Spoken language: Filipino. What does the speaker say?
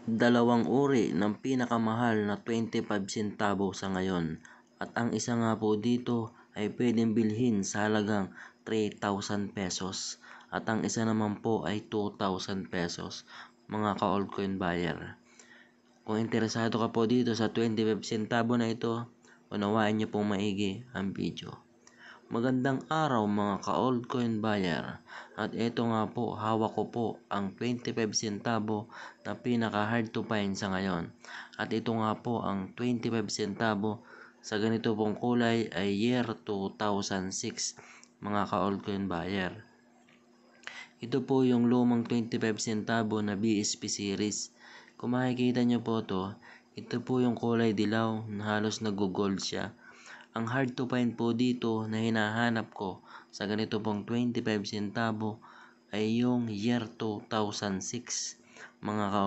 Dalawang uri ng pinakamahal na 25 centavo sa ngayon, at ang isa nga po dito ay pwedeng bilhin sa halagang 3,000 pesos at ang isa naman po ay 2,000 pesos, mga ka-old coin buyer. Kung interesado ka po dito sa 25 centavo na ito, unawain niyo pong maigi ang video. Magandang araw mga ka-old coin buyer, at ito nga po, hawak ko po ang 25 centavo na pinaka hard to find sa ngayon, at ito nga po ang 25 centavo sa ganito pong kulay ay year 2006, mga ka-old coin buyer. Ito po yung lumang 25 centavo na BSP series. Kung makikita nyo po ito po yung kulay dilaw na halos nag-gold siya. Ang hard to find po dito na hinahanap ko sa ganito pong 25 centavo ay yung year 2006, mga ka